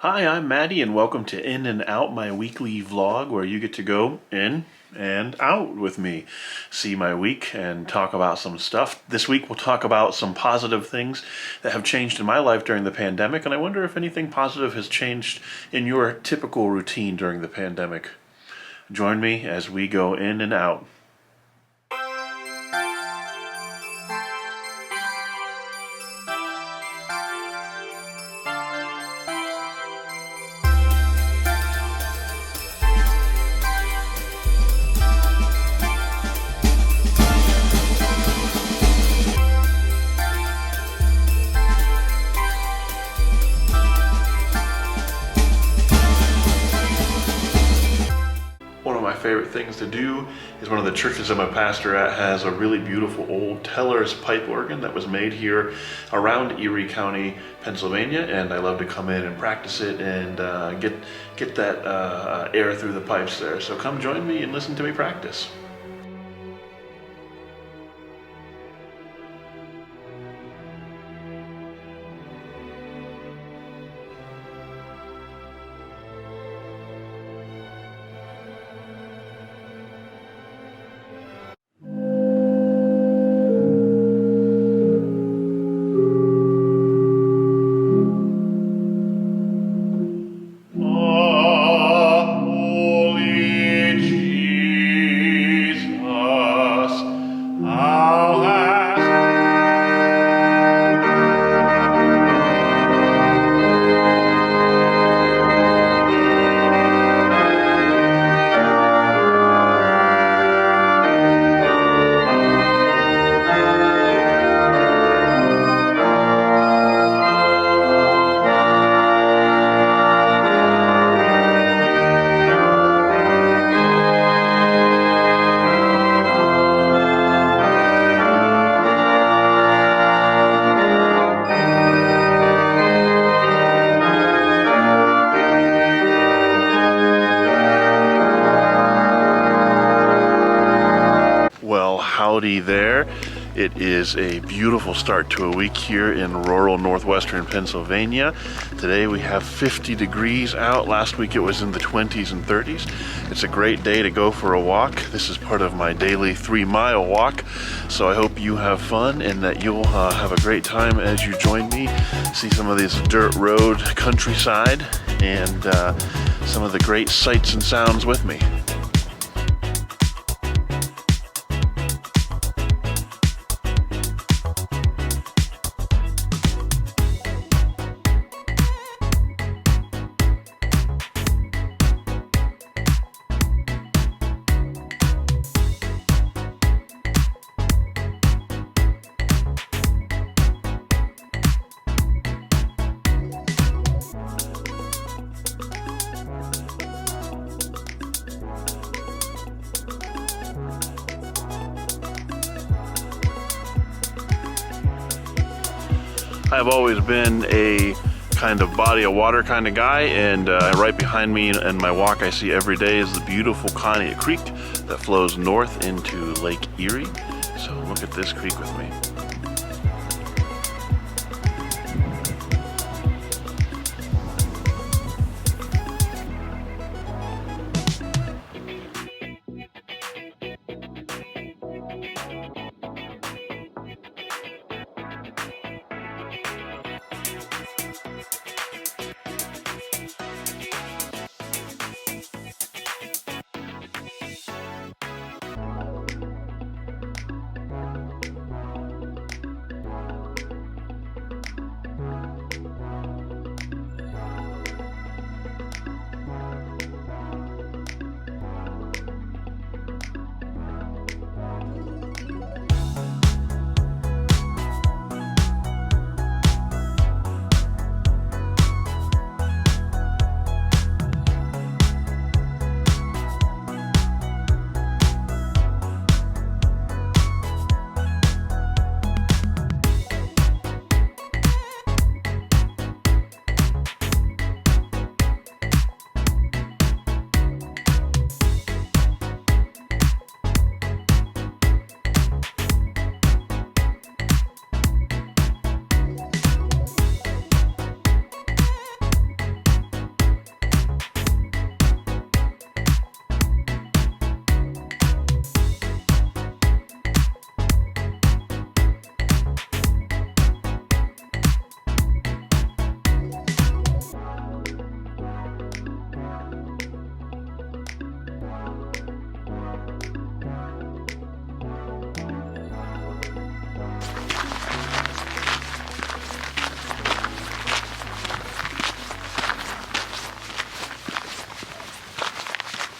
Hi, I'm Matty, and welcome to In and Out, my weekly vlog where you get to go in and out with me, see my week, and talk about some stuff. This week we'll talk about some positive things that have changed in my life during the pandemic, and I wonder if anything positive has changed in your typical routine during the pandemic. Join me as we go in and out. One of my favorite things to do is one of the churches I'm a pastor at has a really beautiful old Teller's pipe organ that was made here around Erie County, Pennsylvania, and I love to come in and practice it and get that air through the pipes there. So come join me and listen to me practice. Well, howdy there. It is a beautiful start to a week here in rural northwestern Pennsylvania. Today we have 50 degrees out. Last week it was in the 20s and 30s. It's a great day to go for a walk. This is part of my daily 3-mile walk. So I hope you have fun and that you'll have a great time as you join me. See some of this dirt road countryside and some of the great sights and sounds with me. I've always been a kind of body of water kind of guy, and right behind me in my walk I see every day is the beautiful Conneaut Creek that flows north into Lake Erie. So look at this creek with me.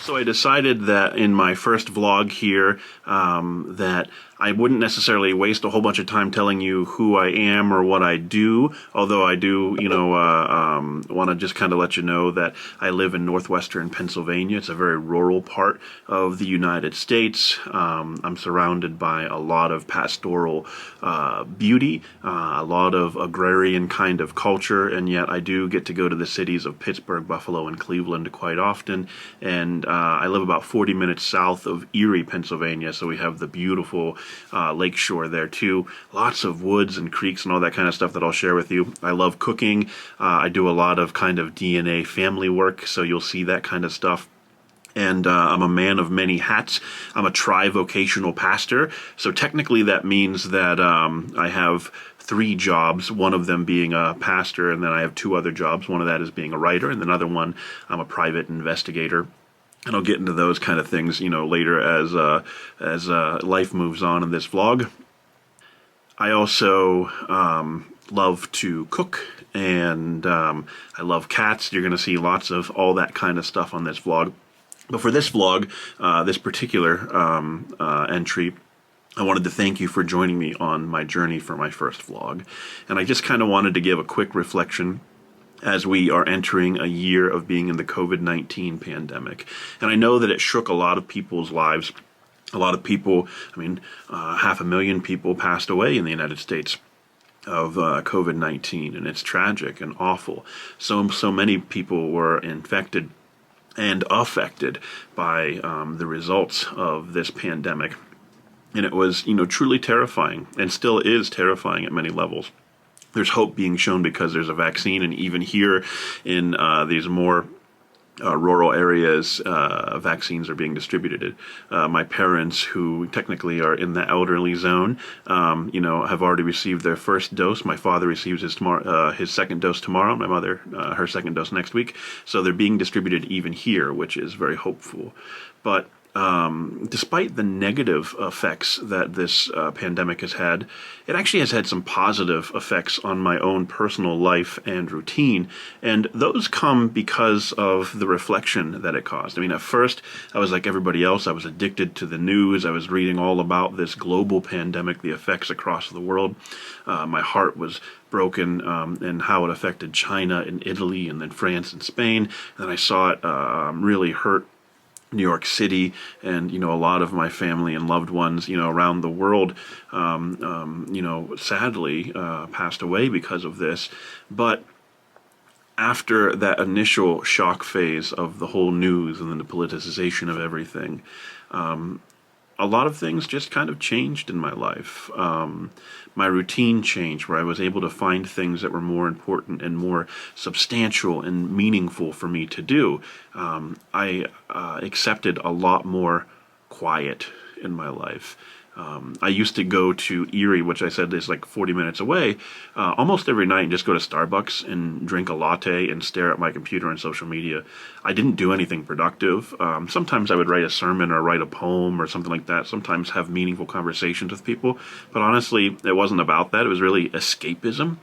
So I decided that in my first vlog here that I wouldn't necessarily waste a whole bunch of time telling you who I am or what I do, although I do, want to just kind of let you know that I live in northwestern Pennsylvania. It's a very rural part of the United States. I'm surrounded by a lot of pastoral beauty, a lot of agrarian kind of culture, and yet I do get to go to the cities of Pittsburgh, Buffalo, and Cleveland quite often, and I live about 40 minutes south of Erie, Pennsylvania, so we have the beautiful lake shore there too. Lots of woods and creeks and all that kind of stuff that I'll share with you. I love cooking. I do a lot of kind of DNA family work, so you'll see that kind of stuff. And I'm a man of many hats. I'm a tri-vocational pastor, so technically that means that I have 3 jobs, one of them being a pastor, and then I have 2 other jobs. One of that is being a writer, and another one, I'm a private investigator. And I'll get into those kind of things, later as life moves on in this vlog. I also love to cook, and I love cats. You're going to see lots of all that kind of stuff on this vlog. But for this vlog, this particular entry, I wanted to thank you for joining me on my journey for my first vlog. And I just kind of wanted to give a quick reflection as we are entering a year of being in the COVID-19 pandemic. And I know that it shook a lot of people's lives. A lot of people, 500,000 people passed away in the United States of COVID-19, and it's tragic and awful. So many people were infected and affected by the results of this pandemic. And it was, truly terrifying, and still is terrifying at many levels. There's hope being shown because there's a vaccine, and even here in these more rural areas, vaccines are being distributed. My parents, who technically are in the elderly zone, have already received their first dose. My father receives his second dose tomorrow. My mother, her second dose next week. So they're being distributed even here, which is very hopeful. But despite the negative effects that this pandemic has had, it actually has had some positive effects on my own personal life and routine, and those come because of the reflection that it caused. At first, I was like everybody else. I was addicted to the news. I was reading all about this global pandemic, the effects across the world. My heart was broken and how it affected China and Italy and then France and Spain. And then I saw it really hurt New York City, and a lot of my family and loved ones around the world sadly passed away because of this. But after that initial shock phase of the whole news and then the politicization of everything, a lot of things just kind of changed in my life. My routine changed, where I was able to find things that were more important and more substantial and meaningful for me to do. I accepted a lot more quiet in my life. I used to go to Erie, which I said is like 40 minutes away, almost every night and just go to Starbucks and drink a latte and stare at my computer and social media. I didn't do anything productive. Sometimes I would write a sermon or write a poem or something like that, sometimes have meaningful conversations with people. But honestly, it wasn't about that. It was really escapism.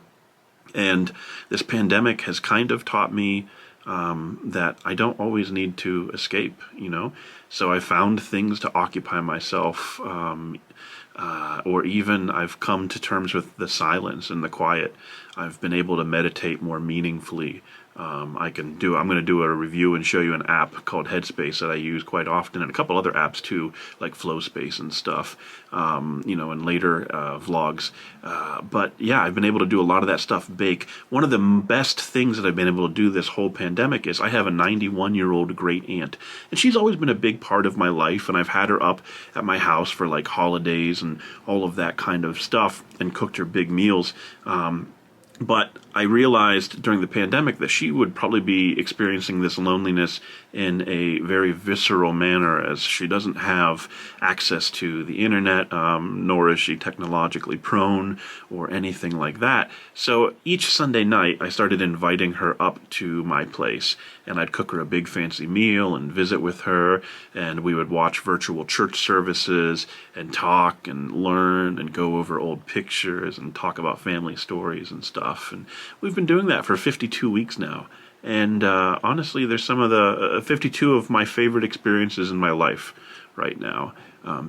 And this pandemic has kind of taught me that I don't always need to escape, So I found things to occupy myself, or even I've come to terms with the silence and the quiet. I've been able to meditate more meaningfully. I'm going to do a review and show you an app called Headspace that I use quite often, and a couple other apps too, like Flowspace and stuff, in later vlogs. But yeah, I've been able to do a lot of that stuff bake. One of the best things that I've been able to do this whole pandemic is I have a 91-year-old great aunt, and she's always been a big part of my life, and I've had her up at my house for like holidays and all of that kind of stuff, and cooked her big meals. But I realized during the pandemic that she would probably be experiencing this loneliness in a very visceral manner, as she doesn't have access to the internet, nor is she technologically prone or anything like that. So each Sunday night I started inviting her up to my place, and I'd cook her a big fancy meal and visit with her, and we would watch virtual church services and talk and learn and go over old pictures and talk about family stories and stuff. And we've been doing that for 52 weeks now. And honestly, there's some of the 52 of my favorite experiences in my life right now.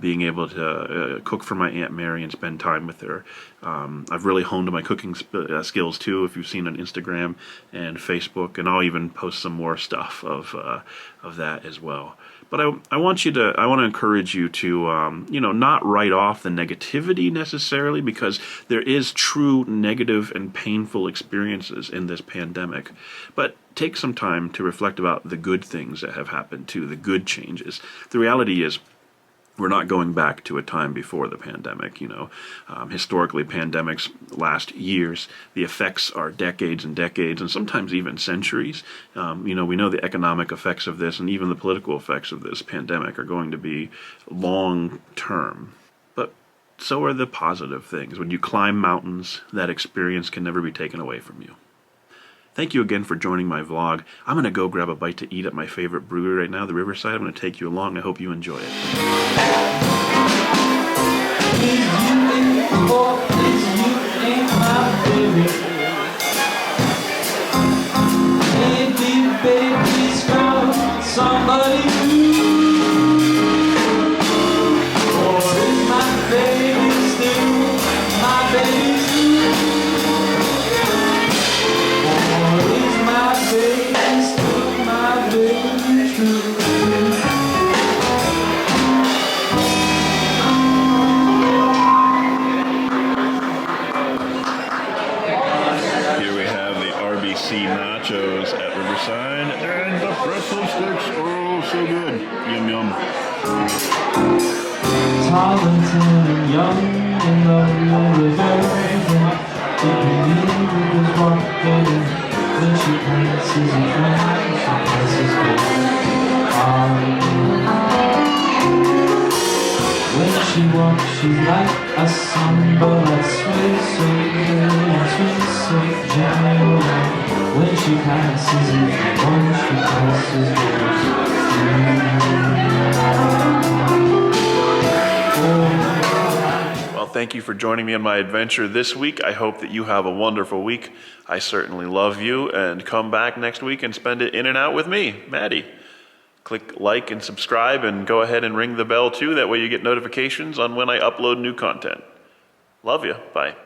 Being able to cook for my Aunt Mary and spend time with her. I've really honed my cooking skills too, if you've seen on Instagram and Facebook, and I'll even post some more stuff of that as well. But I want to encourage you to, not write off the negativity necessarily, because there is true negative and painful experiences in this pandemic. But take some time to reflect about the good things that have happened too, the good changes. The reality is, we're not going back to a time before the pandemic. Historically, pandemics last years. The effects are decades and decades, and sometimes even centuries. We know the economic effects of this, and even the political effects of this pandemic are going to be long term. But so are the positive things. When you climb mountains, that experience can never be taken away from you. Thank you again for joining my vlog. I'm going to go grab a bite to eat at my favorite brewery right now, the Riverside. I'm going to take you along. I hope you enjoy it. Nachos at Riverside, and the pretzel sticks, oh, so good. Yum, yum. Talented and young and lovely river, it was walking when she passes a friend, she passes when she walks, she's like a samba that sways so good and sweet, so gentle. When she passes it, when she passes it. Well, thank you for joining me on my adventure this week. I hope that you have a wonderful week. I certainly love you, and come back next week and spend it in and out with me, Matty. Click like and subscribe, and go ahead and ring the bell too. That way you get notifications on when I upload new content. Love you. Bye.